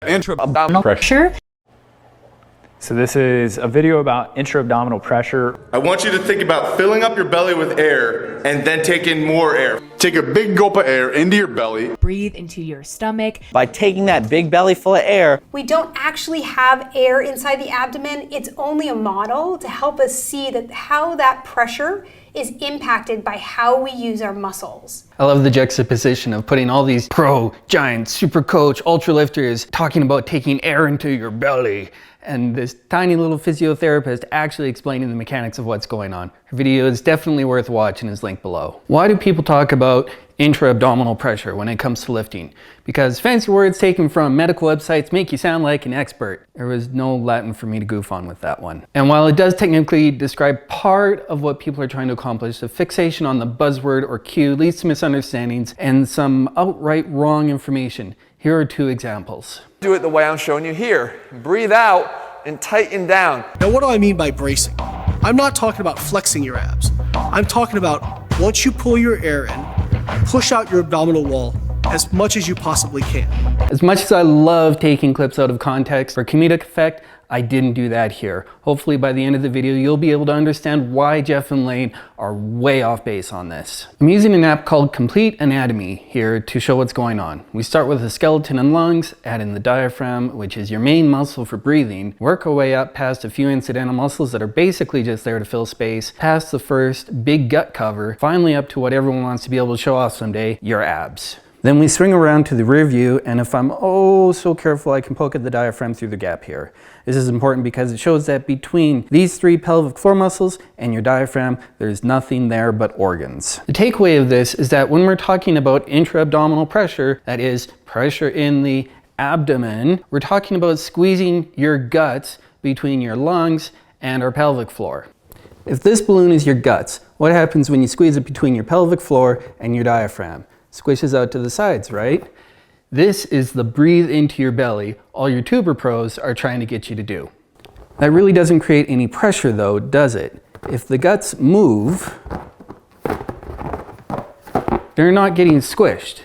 Intra-abdominal pressure. So this is a video about intra-abdominal pressure. I want you to think about filling up your belly with air and then take in more air. Take a big gulp of air into your belly. Breathe into your stomach. By taking that big belly full of air. We don't actually have air inside the abdomen. It's only a model to help us see that how that pressure is impacted by how we use our muscles. I love the juxtaposition of putting all these pro, giant, super coach, ultra lifters talking about taking air into your belly, and this tiny little physiotherapist actually explaining the mechanics of what's going on. Her video is definitely worth watching, is linked below. Why do people talk about intra-abdominal pressure when it comes to lifting? Because fancy words taken from medical websites make you sound like an expert. There was no Latin for me to goof on with that one. And while it does technically describe part of what people are trying to accomplish, the fixation on the buzzword or cue leads to misunderstandings and some outright wrong information. Here are two examples. Do it the way I'm showing you here. Breathe out and tighten down. Now, what do I mean by bracing? I'm not talking about flexing your abs. I'm talking about once you pull your air in, push out your abdominal wall as much as you possibly can. As much as I love taking clips out of context for comedic effect, I didn't do that here. Hopefully by the end of the video, you'll be able to understand why Jeff and Lane are way off base on this. I'm using an app called Complete Anatomy here to show what's going on. We start with the skeleton and lungs, add in the diaphragm, which is your main muscle for breathing, work our way up past a few incidental muscles that are basically just there to fill space, past the first big gut cover, finally up to what everyone wants to be able to show off someday, your abs. Then we swing around to the rear view, and if I'm oh so careful, I can poke at the diaphragm through the gap here. This is important because it shows that between these three pelvic floor muscles and your diaphragm, there's nothing there but organs. The takeaway of this is that when we're talking about intra-abdominal pressure, that is pressure in the abdomen, we're talking about squeezing your guts between your lungs and our pelvic floor. If this balloon is your guts, what happens when you squeeze it between your pelvic floor and your diaphragm? Squishes out to the sides, right? This is the breathe into your belly all your tuber pros are trying to get you to do. That really doesn't create any pressure though, does it? If the guts move, they're not getting squished,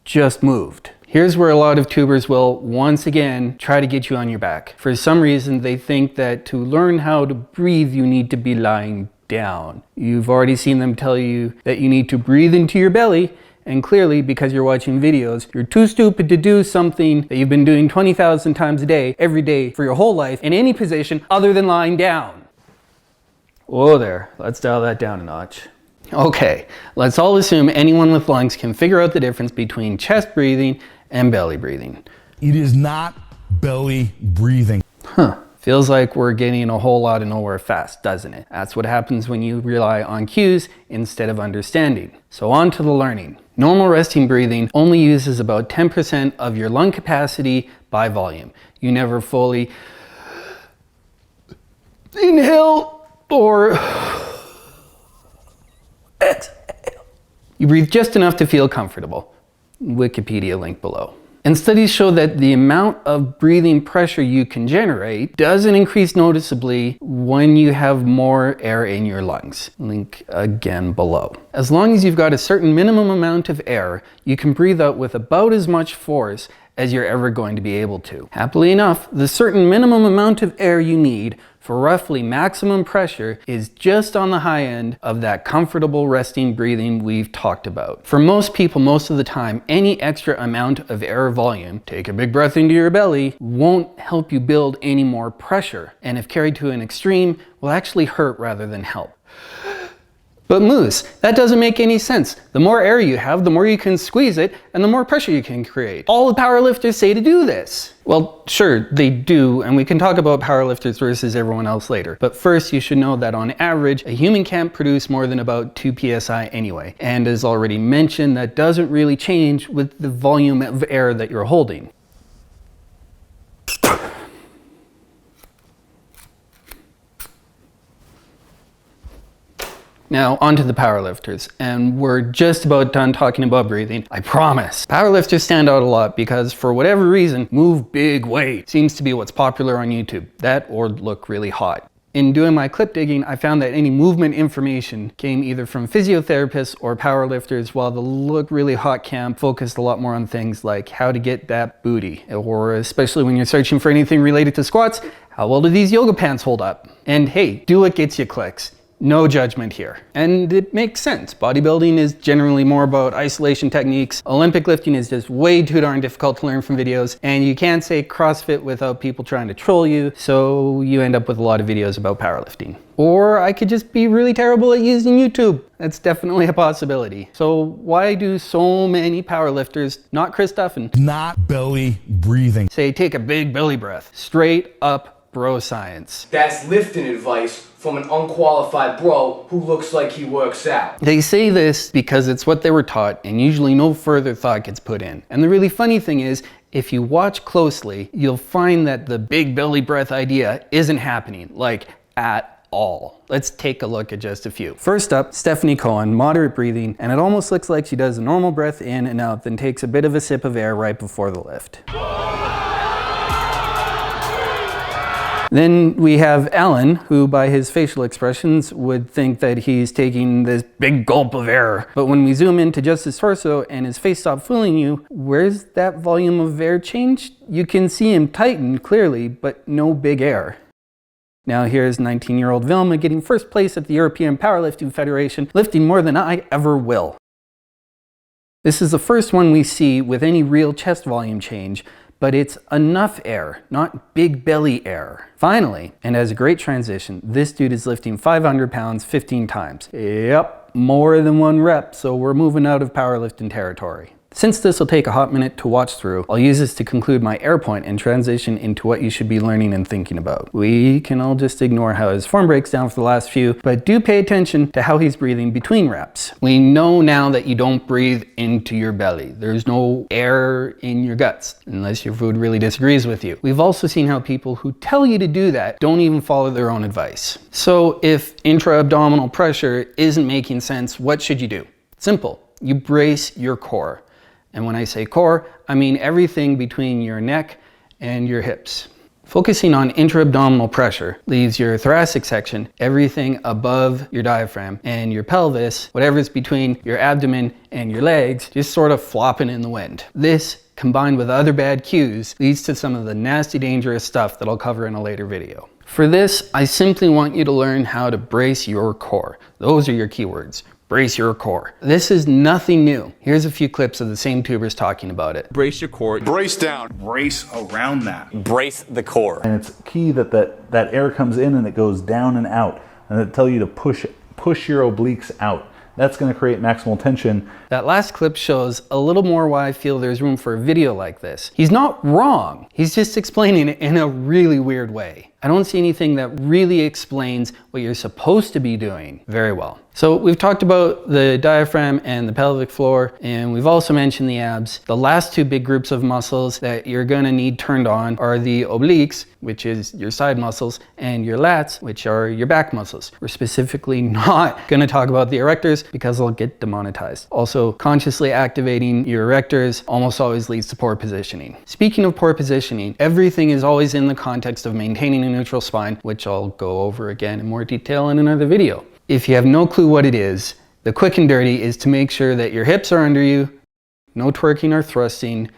just moved. Here's where a lot of tubers will once again try to get you on your back. For some reason, they think that to learn how to breathe, you need to be lying down. You've already seen them tell you that you need to breathe into your belly. And clearly, because you're watching videos, you're too stupid to do something that you've been doing 20,000 times a day, every day, for your whole life, in any position other than lying down. Whoa there, let's dial that down a notch. Okay, let's all assume anyone with lungs can figure out the difference between chest breathing and belly breathing. It is not belly breathing. Feels like we're getting a whole lot of nowhere fast, doesn't it? That's what happens when you rely on cues instead of understanding. So on to the learning. Normal resting breathing only uses about 10% of your lung capacity by volume. You never fully inhale or exhale. You breathe just enough to feel comfortable. Wikipedia link below. And studies show that the amount of breathing pressure you can generate doesn't increase noticeably when you have more air in your lungs. Link again below. As long as you've got a certain minimum amount of air, you can breathe out with about as much force as you're ever going to be able to. Happily enough, the certain minimum amount of air you need for roughly maximum pressure is just on the high end of that comfortable resting breathing we've talked about. For most people, most of the time, any extra amount of air volume, take a big breath into your belly, won't help you build any more pressure. And if carried to an extreme, will actually hurt rather than help. But Moose, that doesn't make any sense. The more air you have, the more you can squeeze it, and the more pressure you can create. All the powerlifters say to do this. Well, sure, they do, and we can talk about powerlifters versus everyone else later. But first, you should know that on average, a human can't produce more than about 2 psi anyway. And as already mentioned, that doesn't really change with the volume of air that you're holding. Now, onto the powerlifters, and we're just about done talking about breathing, I promise. Powerlifters stand out a lot because, for whatever reason, move big weight seems to be what's popular on YouTube. That or look really hot. In doing my clip digging, I found that any movement information came either from physiotherapists or powerlifters, while the Look Really Hot camp focused a lot more on things like how to get that booty, or especially when you're searching for anything related to squats, how well do these yoga pants hold up? And hey, do what gets you clicks. No judgment here. And it makes sense. Bodybuilding is generally more about isolation techniques. Olympic lifting is just way too darn difficult to learn from videos. And you can't say CrossFit without people trying to troll you. So you end up with a lot of videos about powerlifting. Or I could just be really terrible at using YouTube. That's definitely a possibility. So why do so many powerlifters, not Chris Duffin, Not belly breathing. say take a big belly breath? Straight up bro science. That's lifting advice from an unqualified bro who looks like he works out. They say this because it's what they were taught, and usually no further thought gets put in. And the really funny thing is, if you watch closely, you'll find that the big belly breath idea isn't happening, like at all. Let's take a look at just a few. First up, Stephanie Cohen, moderate breathing, and it almost looks like she does a normal breath in and out, then takes a bit of a sip of air right before the lift. Then we have Alan, who by his facial expressions would think that he's taking this big gulp of air. But when we zoom into just his torso and his face stops fooling you, where's that volume of air change? You can see him tighten clearly, but no big air. Now here's 19-year-old Vilma getting first place at the European Powerlifting Federation, lifting more than I ever will. This is the first one we see with any real chest volume change, but it's enough air, not big belly air. Finally, and as a great transition, this dude is lifting 500 pounds 15 times. Yep, more than one rep, so we're moving out of powerlifting territory. Since this will take a hot minute to watch through, I'll use this to conclude my air point and transition into what you should be learning and thinking about. We can all just ignore how his form breaks down for the last few, but do pay attention to how he's breathing between reps. We know now that you don't breathe into your belly. There's no air in your guts, unless your food really disagrees with you. We've also seen how people who tell you to do that don't even follow their own advice. So if intra-abdominal pressure isn't making sense, what should you do? Simple, you brace your core. And when I say core, I mean everything between your neck and your hips. Focusing on intra-abdominal pressure leaves your thoracic section, everything above your diaphragm, and your pelvis, whatever's between your abdomen and your legs, just sort of flopping in the wind. This, combined with other bad cues, leads to some of the nasty, dangerous stuff that I'll cover in a later video. For this, I simply want you to learn how to brace your core. Those are your keywords. Brace your core. This is nothing new. Here's a few clips of the same tubers talking about it. Brace your core. Brace down. Brace around that. Brace the core. And it's key that air comes in and it goes down and out. And it tell you to push your obliques out. That's going to create maximal tension. That last clip shows a little more why I feel there's room for a video like this. He's not wrong. He's just explaining it in a really weird way. I don't see anything that really explains what you're supposed to be doing very well. So we've talked about the diaphragm and the pelvic floor, and we've also mentioned the abs. The last two big groups of muscles that you're gonna need turned on are the obliques, which is your side muscles, and your lats, which are your back muscles. We're specifically not gonna talk about the erectors because they'll get demonetized. Also, consciously activating your erectors almost always leads to poor positioning. Speaking of poor positioning, everything is always in the context of maintaining a neutral spine, which I'll go over again in more detail in another video. If you have no clue what it is, the quick and dirty is to make sure that your hips are under you, no twerking or thrusting,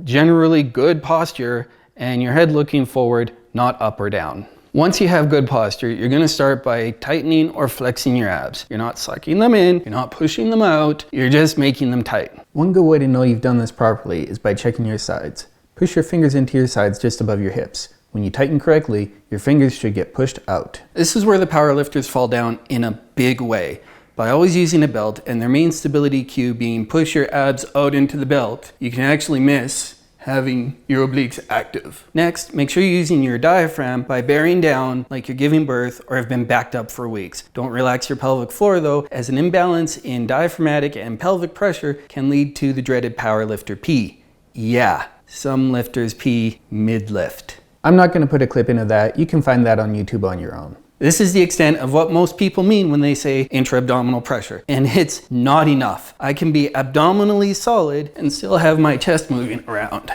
generally good posture, and your head looking forward, not up or down. Once you have good posture, you're gonna start by tightening or flexing your abs. You're not sucking them in, you're not pushing them out, you're just making them tight. One good way to know you've done this properly is by checking your sides. Push your fingers into your sides just above your hips. When you tighten correctly, your fingers should get pushed out. This is where the powerlifters fall down in a big way. By always using a belt and their main stability cue being push your abs out into the belt, you can actually miss having your obliques active. Next, make sure you're using your diaphragm by bearing down like you're giving birth or have been backed up for weeks. Don't relax your pelvic floor though, as an imbalance in diaphragmatic and pelvic pressure can lead to the dreaded powerlifter pee. Yeah, some lifters pee mid-lift. I'm not going to put a clip into that. You can find that on YouTube on your own. This is the extent of what most people mean when they say intra-abdominal pressure, and it's not enough. I can be abdominally solid and still have my chest moving around.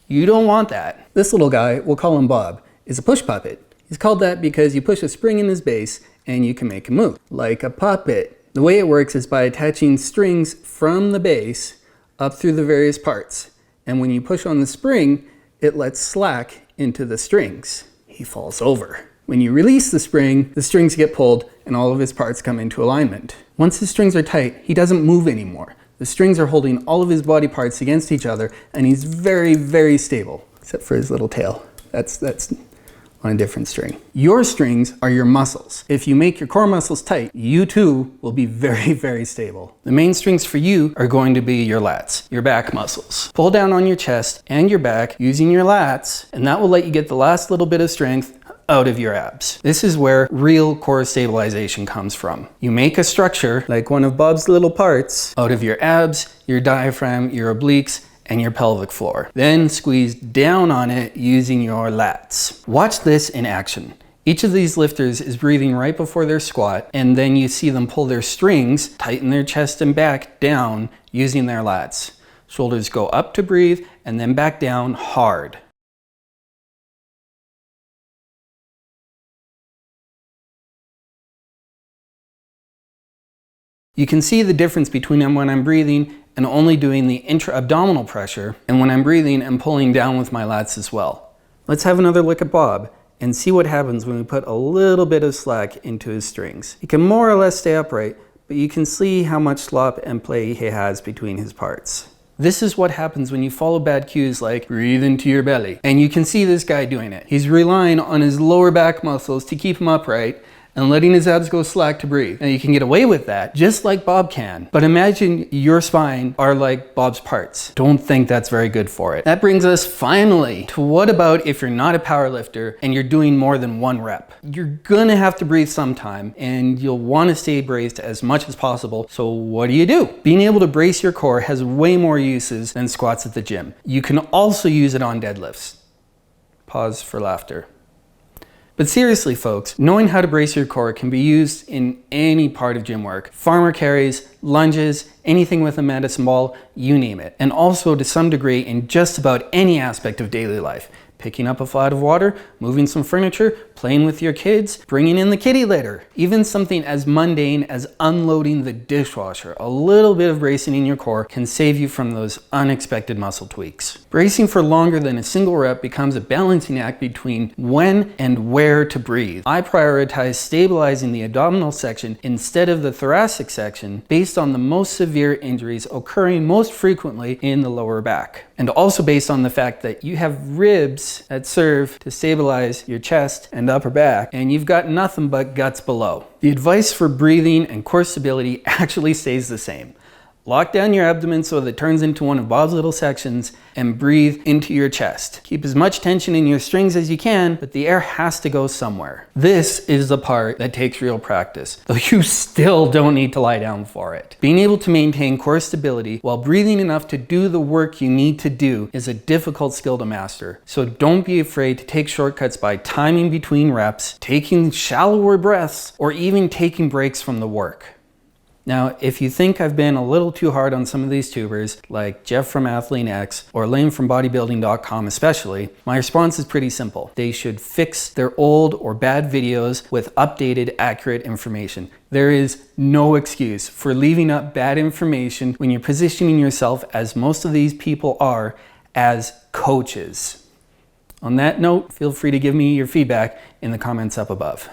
You don't want that. This little guy, we'll call him Bob, is a push puppet. He's called that because you push a spring in his base and you can make him move, like a puppet. The way it works is by attaching strings from the base up through the various parts. And when you push on the spring, it lets slack into the strings. He falls over. When you release the strings get pulled and all of his parts come into alignment. Once the strings are tight, he doesn't move anymore. The strings are holding all of his body parts against each other and he's very, very stable, except for his little tail. That's on a different string. Your strings are your muscles. If you make your core muscles tight, you too will be very, very stable. The main strings for you are going to be your lats, your back muscles. Pull down on your chest and your back using your lats, and that will let you get the last little bit of strength out of your abs. This is where real core stabilization comes from. You make a structure, like one of Bob's little parts, out of your abs, your diaphragm, your obliques, and your pelvic floor. Then squeeze down on it using your lats. Watch this in action. Each of these lifters is breathing right before their squat, and then you see them pull their strings, tighten their chest and back down using their lats. Shoulders go up to breathe, and then back down hard. You can see the difference between when I'm breathing and only doing the intra-abdominal pressure, and when I'm breathing and pulling down with my lats as well. Let's have another look at Bob and see what happens when we put a little bit of slack into his strings. He can more or less stay upright, but you can see how much slop and play he has between his parts. This is what happens when you follow bad cues like breathe into your belly. And you can see this guy doing it. He's relying on his lower back muscles to keep him upright and letting his abs go slack to breathe. And you can get away with that, just like Bob can. But imagine your spine are like Bob's parts. Don't think that's very good for it. That brings us finally to what about if you're not a power lifter and you're doing more than one rep? You're gonna have to breathe sometime and you'll wanna stay braced as much as possible. So what do? Being able to brace your core has way more uses than squats at the gym. You can also use it on deadlifts. Pause for laughter. But seriously, folks, knowing how to brace your core can be used in any part of gym work. Farmer carries, lunges, anything with a medicine ball, you name it. And also to some degree in just about any aspect of daily life. Picking up a flat of water, moving some furniture, playing with your kids, bringing in the kitty litter. Even something as mundane as unloading the dishwasher. A little bit of bracing in your core can save you from those unexpected muscle tweaks. Bracing for longer than a single rep becomes a balancing act between when and where to breathe. I prioritize stabilizing the abdominal section instead of the thoracic section based on the most severe injuries occurring most frequently in the lower back. And also based on the fact that you have ribs that serve to stabilize your chest and upper back, and you've got nothing but guts below. The advice for breathing and core stability actually stays the same. Lock down your abdomen so that it turns into one of Bob's little sections and breathe into your chest. Keep as much tension in your strings as you can, but the air has to go somewhere. This is the part that takes real practice, though you still don't need to lie down for it. Being able to maintain core stability while breathing enough to do the work you need to do is a difficult skill to master. So don't be afraid to take shortcuts by timing between reps, taking shallower breaths, or even taking breaks from the work. Now, if you think I've been a little too hard on some of these tubers, like Jeff from Athlean X or Lane from bodybuilding.com especially, my response is pretty simple. They should fix their old or bad videos with updated, accurate information. There is no excuse for leaving up bad information when you're positioning yourself, as most of these people are, as coaches. On that note, feel free to give me your feedback in the comments up above.